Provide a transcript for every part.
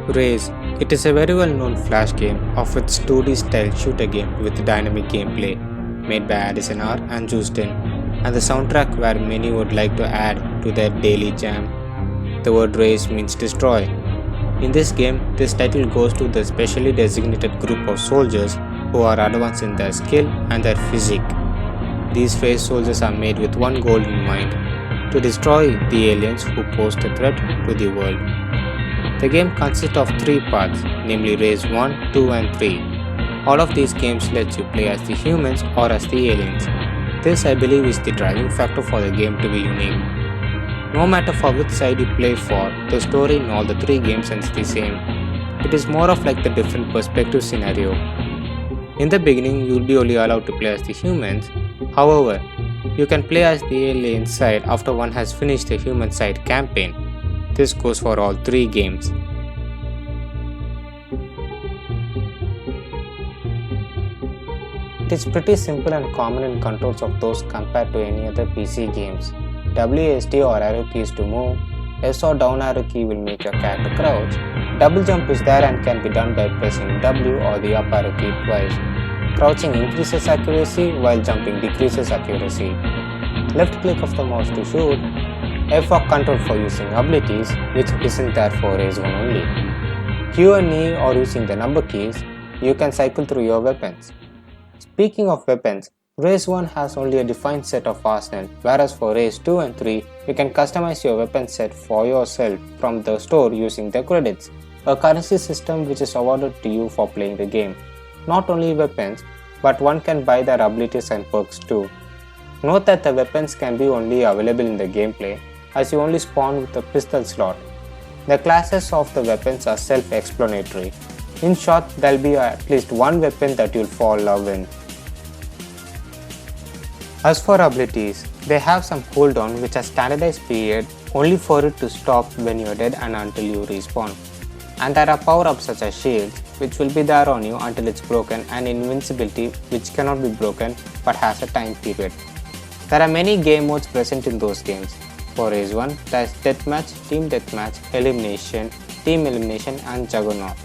Raze. It is a very well known flash game of its 2D style shooter game with dynamic gameplay, made by AddisonR and Justin, and the soundtrack where many would like to add to their daily jam. The word Raze means destroy. In this game, this title goes to the specially designated group of soldiers who are advanced in their skill and their physique. These Raze soldiers are made with one goal in mind: to destroy the aliens who pose a threat to the world. The game consists of 3 parts, namely Raze 1, 2 and 3. All of these games let you play as the humans or as the aliens. This I believe is the driving factor for the game to be unique. No matter for which side you play for, the story in all the 3 games ends the same. It is more of like the different perspective scenario. In the beginning, you will be only allowed to play as the humans. However, you can play as the alien side after one has finished the human side campaign. This goes for all 3 games. It is pretty simple and common in controls of those compared to any other PC games. WASD or arrow keys to move, S or down arrow key will make your character crouch. Double jump is there and can be done by pressing W or the up arrow key twice. Crouching increases accuracy while jumping decreases accuracy. Left click of the mouse to shoot. F for control for using abilities, which isn't there for Raze 1 only. Q and E or using the number keys, you can cycle through your weapons. Speaking of weapons, Raze 1 has only a defined set of arsenal, whereas for Raze 2 and 3, you can customize your weapon set for yourself from the store using the credits, a currency system which is awarded to you for playing the game. Not only weapons, but one can buy their abilities and perks too. Note that the weapons can be only available in the gameplay, as you only spawn with a pistol slot. The classes of the weapons are self-explanatory. In short, there will be at least one weapon that you'll fall in love in. As for abilities, they have some cooldown which has standardized period only for it to stop when you're dead and until you respawn. And there are power-ups such as shields, which will be there on you until it's broken, and invincibility, which cannot be broken but has a time period. There are many game modes present in those games. For Raze 1, there is Deathmatch, Team Deathmatch, Elimination, Team Elimination and Juggernaut.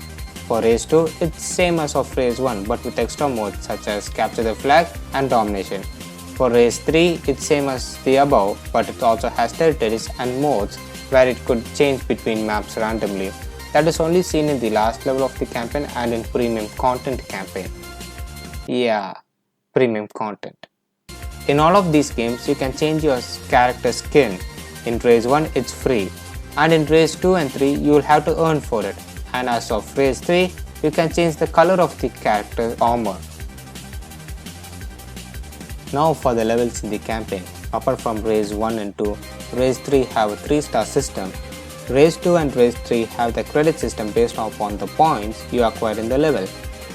For Raze 2, it's same as of Raze 1 but with extra modes such as Capture the Flag and Domination. For Raze 3, it's same as the above, but it also has territories and modes where it could change between maps randomly. That is only seen in the last level of the campaign and in premium content campaign. Yeah, premium content. In all of these games, you can change your character skin. In Raze 1, it's free, and in Raze 2 and 3, you will have to earn for it. And as of Raze 3, you can change the color of the character armor. Now for the levels in the campaign. Apart from Raze 1 and 2, Raze 3 have a 3-star system. Raze 2 and Raze 3 have the credit system based upon the points you acquire in the level,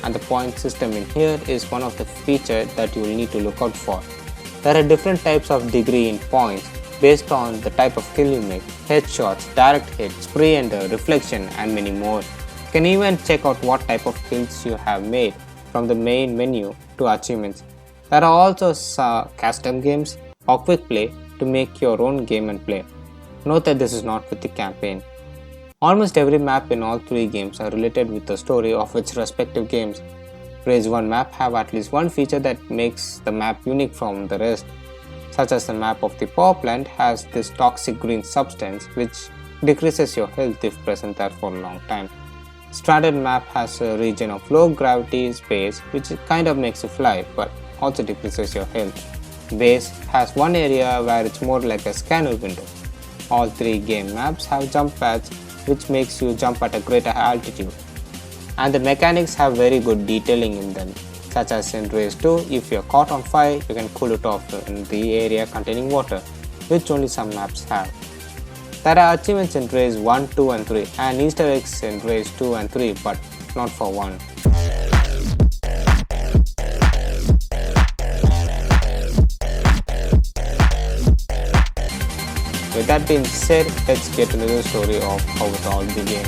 and the point system in here is one of the features that you will need to look out for. There are different types of degree in points based on the type of kill you make: headshots, direct hit, spray ender, reflection and many more. You can even check out what type of kills you have made from the main menu to achievements. There are also custom games or quick play to make your own game and play. Note that this is not with the campaign. Almost every map in all 3 games are related with the story of its respective games. Raze 1 map have at least one feature that makes the map unique from the rest, such as the map of the power plant has this toxic green substance which decreases your health if present there for a long time. Stranded map has a region of low gravity space which kind of makes you fly but also decreases your health. Base has one area where it's more like a scanner window. All 3 game maps have jump pads which makes you jump at a greater altitude. And the mechanics have very good detailing in them, such as in Raze 2, if you are caught on fire, you can cool it off in the area containing water, which only some maps have. There are achievements in Raze 1, 2 and 3 and Easter eggs in Raze 2 and 3 but not for 1. With that being said, let's get into the story of how it all began.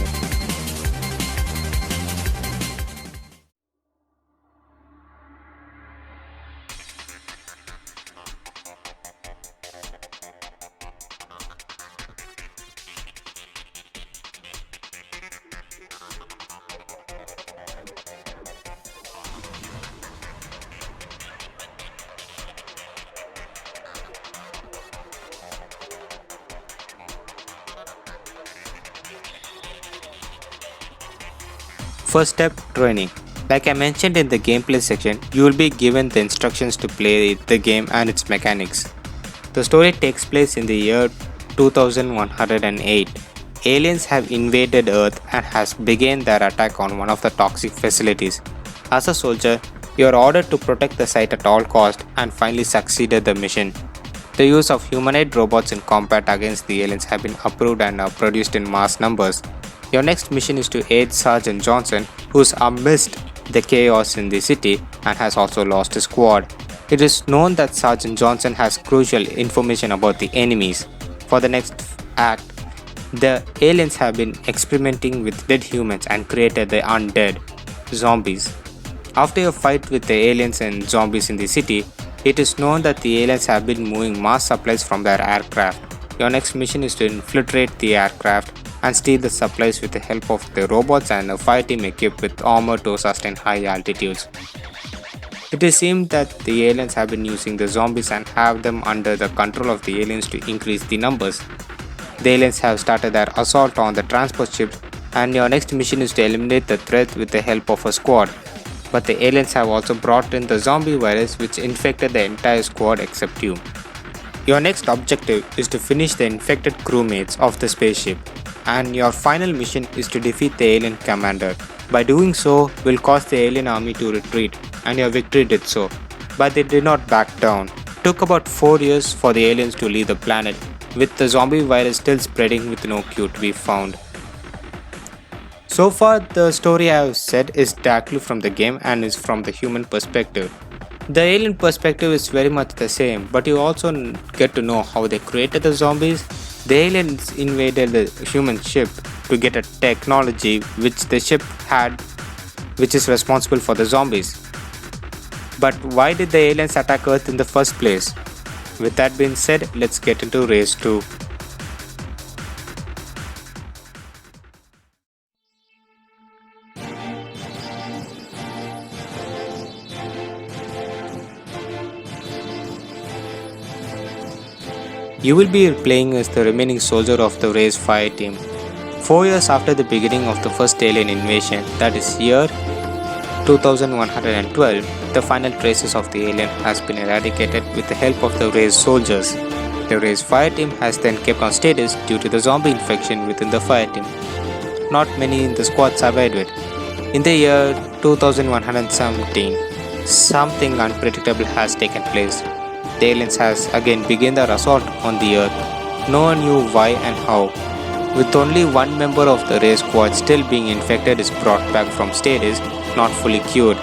First step, training. Like I mentioned in the gameplay section, you will be given the instructions to play the game and its mechanics. The story takes place in the year 2108. Aliens have invaded Earth and has begun their attack on one of the toxic facilities. As a soldier, you are ordered to protect the site at all costs and finally succeeded the mission. The use of humanoid robots in combat against the aliens have been approved and are produced in mass numbers. Your next mission is to aid Sergeant Johnson, who's amidst the chaos in the city and has also lost his squad. It is known that Sergeant Johnson has crucial information about the enemies. For the next act, the aliens have been experimenting with dead humans and created the undead, zombies. After a fight with the aliens and zombies in the city, it is known that the aliens have been moving mass supplies from their aircraft. Your next mission is to infiltrate the aircraft and steal the supplies with the help of the robots and a fire team equipped with armor to sustain high altitudes. It is seemed that the aliens have been using the zombies and have them under the control of the aliens to increase the numbers. The aliens have started their assault on the transport ships, and your next mission is to eliminate the threat with the help of a squad. But the aliens have also brought in the zombie virus which infected the entire squad except you. Your next objective is to finish the infected crewmates of the spaceship, and your final mission is to defeat the alien commander. By doing so, will cause the alien army to retreat, and your victory did so, but they did not back down. It took about 4 years for the aliens to leave the planet, with the zombie virus still spreading with no cure to be found. So far, the story I have said is directly from the game and is from the human perspective. The alien perspective is very much the same, but you also get to know how they created the zombies. The aliens invaded the human ship to get a technology which the ship had, which is responsible for the zombies. But why did the aliens attack Earth in the first place? With that being said, let's get into Raze 2. You will be playing as the remaining soldier of the Raze fire team. 4 years after the beginning of the first alien invasion, that is year 2112, the final traces of the alien has been eradicated with the help of the Raze soldiers. The Raze fire team has then kept on status due to the zombie infection within the fire team. Not many in the squad survived it. In the year 2117, something unpredictable has taken place. The aliens has again begun their assault on the Earth. No one knew why and how. With only one member of the Raze squad still being infected is brought back from status, not fully cured.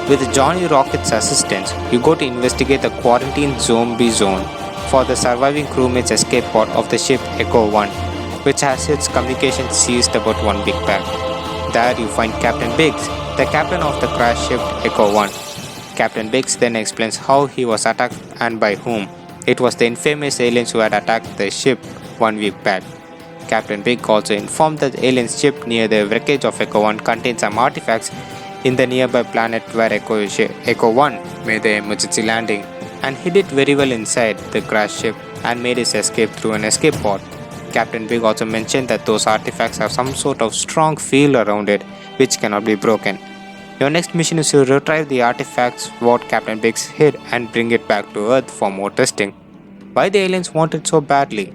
With Johnny Rocket's assistance, you go to investigate the quarantine zombie zone for the surviving crewmates escape pod of the ship Echo 1, which has its communication ceased about 1 week back. There you find Captain Biggs, the captain of the crash ship Echo 1. Captain Biggs then explains how he was attacked and by whom. It was the infamous aliens who had attacked the ship 1 week back. Captain Biggs also informed that the alien ship near the wreckage of Echo 1 contained some artifacts in the nearby planet where Echo 1 made the emergency landing, and he did very well inside the crash ship and made his escape through an escape pod. Captain Biggs also mentioned that those artifacts have some sort of strong field around it which cannot be broken. Your next mission is to retrieve the artifacts what Captain Biggs hid and bring it back to Earth for more testing. Why the aliens want it so badly?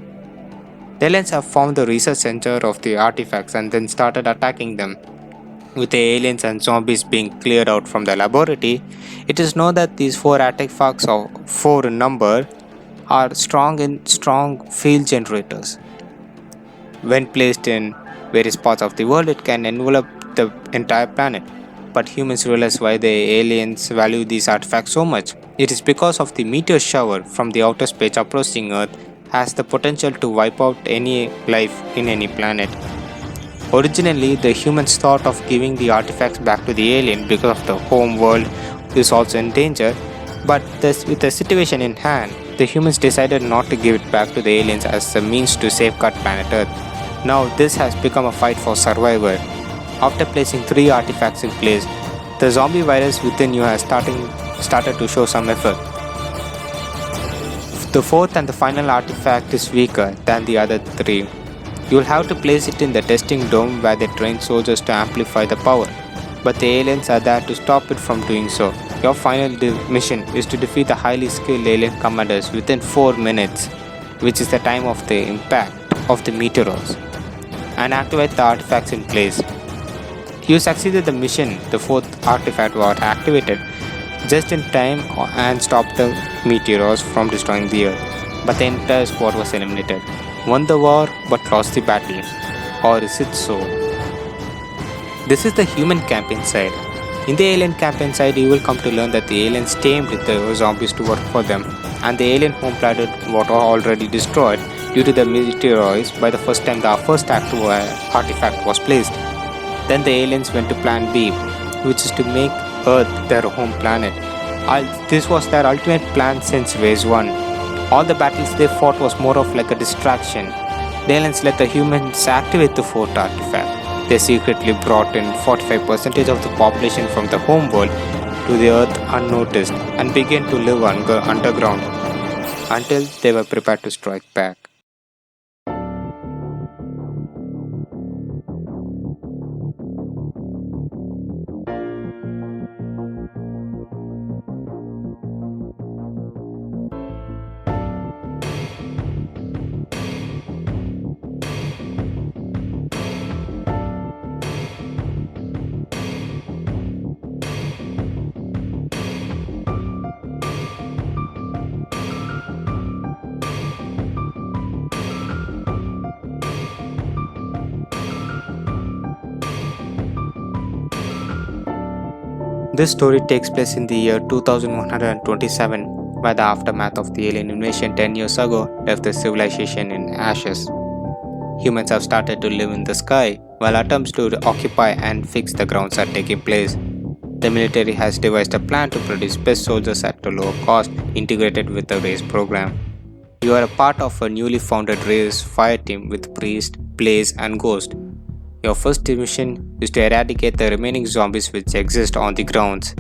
The aliens have found the research center of the artifacts and then started attacking them. With the aliens and zombies being cleared out from the laboratory, it is known that these 4 artifacts of 4 in number are strong field generators. When placed in various parts of the world, it can envelop the entire planet. But humans realize why the aliens value these artifacts so much. It is because of the meteor shower from the outer space approaching Earth has the potential to wipe out any life in any planet. Originally, the humans thought of giving the artifacts back to the alien because of the home world is also in danger, but with the situation in hand, the humans decided not to give it back to the aliens as a means to safeguard planet Earth. Now this has become a fight for survival. After placing 3 artifacts in place, the zombie virus within you has started to show some effort. The 4th and the final artifact is weaker than the other 3. You'll have to place it in the testing dome where they train soldiers to amplify the power. But the aliens are there to stop it from doing so. Your final mission is to defeat the highly skilled alien commanders within 4 minutes, which is the time of the impact of the meteors, and activate the artifacts in place. You succeeded the mission, the fourth artifact was activated just in time and stopped the meteors from destroying the Earth. But the entire squad was eliminated. Won the war but lost the battle. Or is it so? This is the human campaign side. In the alien campaign side, you will come to learn that the aliens tamed the zombies to work for them, and the alien home planet was already destroyed due to the meteoroids by the first time the first artifact was placed. Then the aliens went to plan B, which is to make Earth their home planet. This was their ultimate plan since Raze 1. All the battles they fought was more of like a distraction. The aliens let the humans activate the fourth artifact. They secretly brought in 45% of the population from the home world to the Earth unnoticed and began to live underground until they were prepared to strike back. This story takes place in the year 2127, where the aftermath of the alien invasion 10 years ago left the civilization in ashes. Humans have started to live in the sky, while attempts to occupy and fix the grounds are taking place. The military has devised a plan to produce best soldiers at a low cost, integrated with the Raze program. You are a part of a newly founded Raze fire team with Priest, Blaze, and Ghost. Your first mission is to eradicate the remaining zombies which exist on the grounds.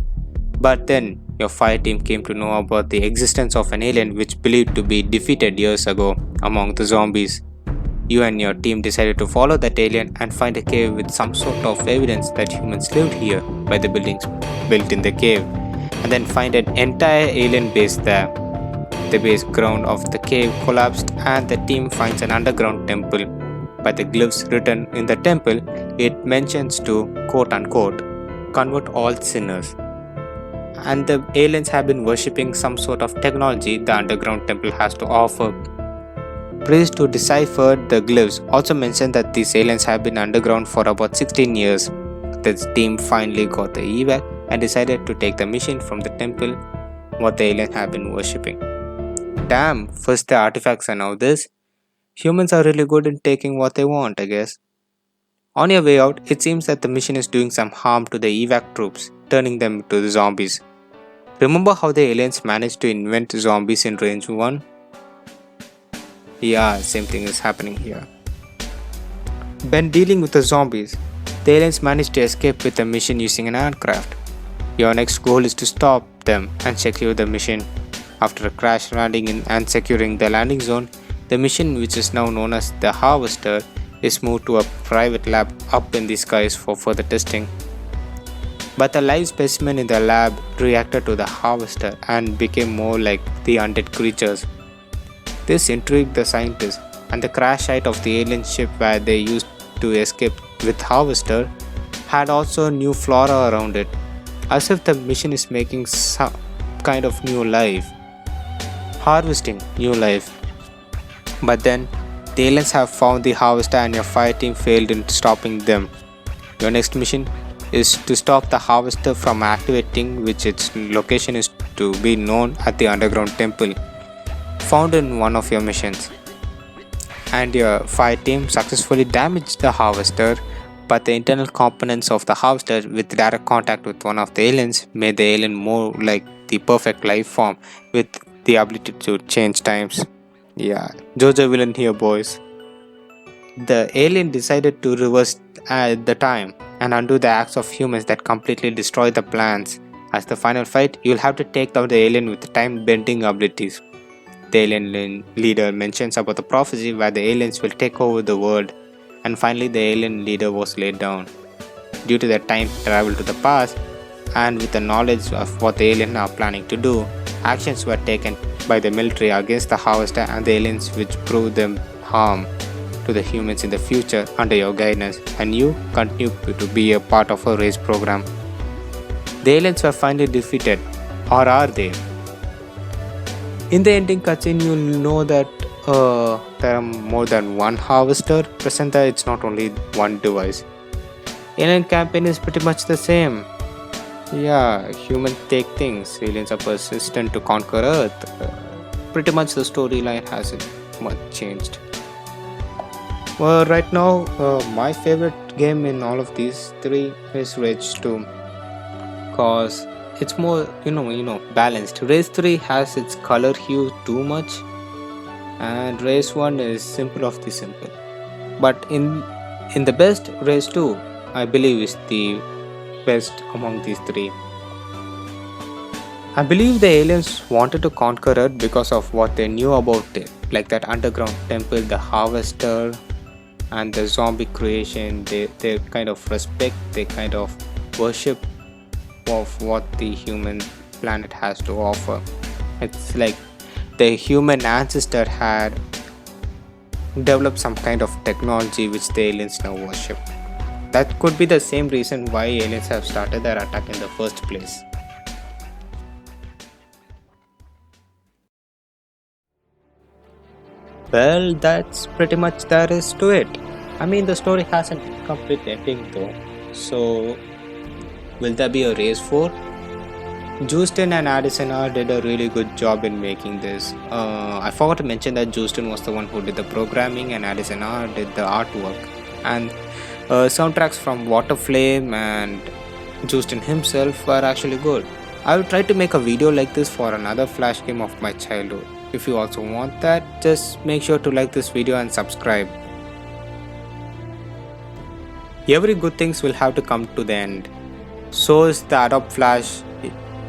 But then, your fire team came to know about the existence of an alien which believed to be defeated years ago among the zombies. You and your team decided to follow that alien and find a cave with some sort of evidence that humans lived here by the buildings built in the cave, and then find an entire alien base there. The base ground of the cave collapsed and the team finds an underground temple. By the glyphs written in the temple, it mentions to quote unquote convert all sinners. And the aliens have been worshipping some sort of technology the underground temple has to offer. Priests who deciphered the glyphs also mentioned that these aliens have been underground for about 16 years. The team finally got the evac and decided to take the mission from the temple what the aliens have been worshipping. Damn, first the artifacts and now this. Humans are really good in taking what they want, I guess. On your way out, it seems that the mission is doing some harm to the evac troops, turning them into the zombies. Remember how the aliens managed to invent zombies in Range 1? Yeah, same thing is happening here. When dealing with the zombies, the aliens managed to escape with the mission using an aircraft. Your next goal is to stop them and secure the mission. After a crash landing in and securing the landing zone, the mission, which is now known as the Harvester, is moved to a private lab up in the skies for further testing. But the live specimen in the lab reacted to the Harvester and became more like the undead creatures. This intrigued the scientists, and the crash site of the alien ship where they used to escape with Harvester had also new flora around it, as if the mission is making some kind of new life. Harvesting new life. But then, the aliens have found the Harvester and your fire team failed in stopping them. Your next mission is to stop the Harvester from activating, which its location is to be known at the underground temple, found in one of your missions. And your fire team successfully damaged the Harvester, but the internal components of the Harvester with direct contact with one of the aliens made the alien more like the perfect life form with the ability to change times. Yeah, Jojo villain here, boys. The alien decided to reverse the time and undo the acts of humans that completely destroy the plans. As the final fight, you'll have to take down the alien with time-bending abilities. The alien leader mentions about the prophecy where the aliens will take over the world and finally the alien leader was laid down. Due to their time travel to the past and with the knowledge of what the aliens are planning to do, actions were taken by the military against the harvester and the aliens, which proved them harm to the humans in the future under your guidance, and you continue to be a part of a race program. The aliens were finally defeated, or are they? In the ending cutscene, you'll know that there are more than one harvester present there. It's not only one device. Alien campaign is pretty much the same. Yeah, humans take things, aliens are persistent to conquer Earth. Pretty much the storyline hasn't much changed. Well, right now, my favorite game in all of these three is Rage 2, cause it's more balanced. Race 3 has its color hue too much, and Race 1 is simple of the simple. But in the best, Race 2 I believe is the best among these three. I believe the aliens wanted to conquer Earth because of what they knew about it, like that underground temple, the harvester, and the zombie creation. They kind of respect, they kind of worship of what the human planet has to offer. It's like the human ancestor had developed some kind of technology which the aliens now worship. That could be the same reason why aliens have started their attack in the first place. Well, that's pretty much there is to it. I mean, the story has an incomplete ending though. So, will there be a Race 4? Justin and AddisonR did a really good job in making this. I forgot to mention that Justin was the one who did the programming and AddisonR did the artwork. And soundtracks from Waterflame and Justin himself were actually good. I will try to make a video like this for another flash game of my childhood. If you also want that, just make sure to like this video and subscribe. Every good things will have to come to the end. So is the Adopt Flash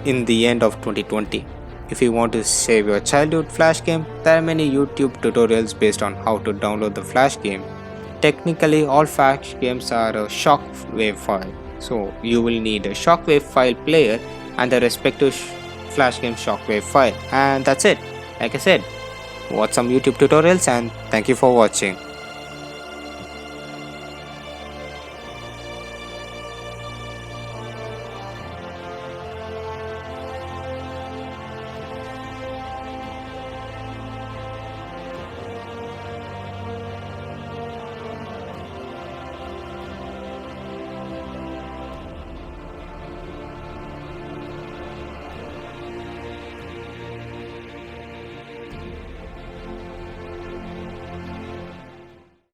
in the end of 2020. If you want to save your childhood flash game, there are many YouTube tutorials based on how to download the flash game. Technically, all flash games are a shockwave file, so you will need a shockwave file player and the respective flash game shockwave file, and that's it. Like I said, watch some YouTube tutorials and thank you for watching.